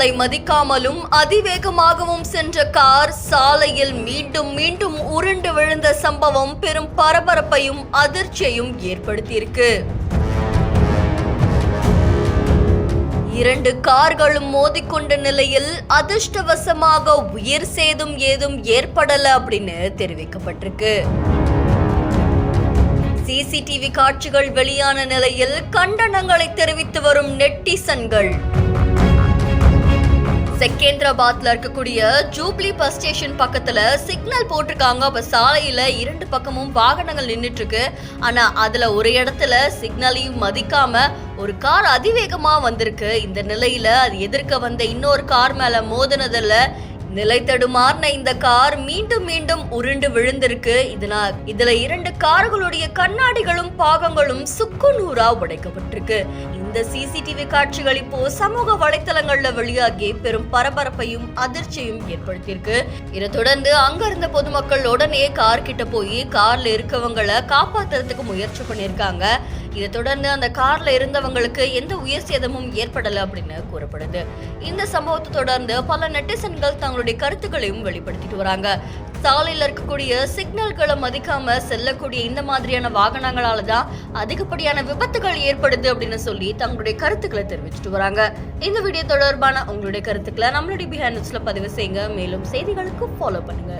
சிக்னலை மதிக்காமலும் அதிவேகமாகவும் சென்ற கார் சாலையில் மீண்டும் மீண்டும் உருண்டு விழுந்த சம்பவம் பெரும் பரபரப்பையும் அதிர்ச்சியையும் ஏற்படுத்தியிருக்கு. 2 கார்களும் மோதிக்கொண்ட நிலையில் அதிர்ஷ்டவசமாக உயிர் சேதம் ஏதும் ஏற்படல அப்படின்னு தெரிவிக்கப்பட்டிருக்கு. சிசிடிவி காட்சிகள் வெளியான நிலையில் கண்டனங்களை தெரிவித்து வரும் நெட்டிசன்கள். செகேந்திராபாத்ல இருக்கக்கூடிய ஜூப்ளி பஸ் ஸ்டேஷன் பக்கத்துல சிக்னல் போட்டிருக்காங்க. அப்ப சாலையில 2 பக்கமும் வாகனங்கள் நின்றுட்டு இருக்கு. ஆனா அதுல ஒரு இடத்துல சிக்னலையும் மதிக்காம ஒரு கார் அதிவேகமா வந்திருக்கு. இந்த நிலையில அது எதிர்க்க வந்த இன்னொரு கார் மேல மோதினதுல நிலை தடுமாறின இந்த கார் மீண்டும் மீண்டும் உருண்டு விழுந்திருக்கு. இதுல 2 கார்களுடைய கண்ணாடிகளும் பாகங்களும் சுக்குநூறா உடைக்கப்பட்டிருக்கு. இந்த சிசிடிவி காட்சிகள் இப்போ சமூக வலைத்தளங்கள்ல வெளியாகி பெரும் பரபரப்பையும் அதிர்ச்சியும் ஏற்படுத்தியிருக்கு. இதை தொடர்ந்து அங்க இருந்த பொதுமக்கள் உடனே கார் கிட்ட போய் கார்ல இருக்கவங்களை காப்பாத்துறதுக்கு முயற்சி பண்ணியிருக்காங்க. இதை தொடர்ந்து அந்த கார்ல இருந்தவங்களுக்கு எந்த உயிர் சேதமும் ஏற்படல அப்படின்னு கூறப்படுது. இந்த சம்பவத்தை தொடர்ந்து பல நெட்டிசன்கள் தங்களுடைய கருத்துக்களையும் வெளிப்படுத்திட்டு வராங்க. சாலையில் இருக்கக்கூடிய சிக்னல்களை மதிக்காம செல்லக்கூடிய இந்த மாதிரியான வாகனங்களால தான் அதிகப்படியான விபத்துகள் ஏற்படுது அப்படின்னு சொல்லி தங்களுடைய கருத்துக்களை தெரிவிச்சுட்டு வராங்க. இந்த வீடியோ தொடர்பான உங்களுடைய கருத்துக்களை நம்மளுடைய பிஹைண்ட் நியூஸ்ல பதிவு செய்யுங்க. மேலும் செய்திகளுக்கு ஃபாலோ பண்ணுங்க.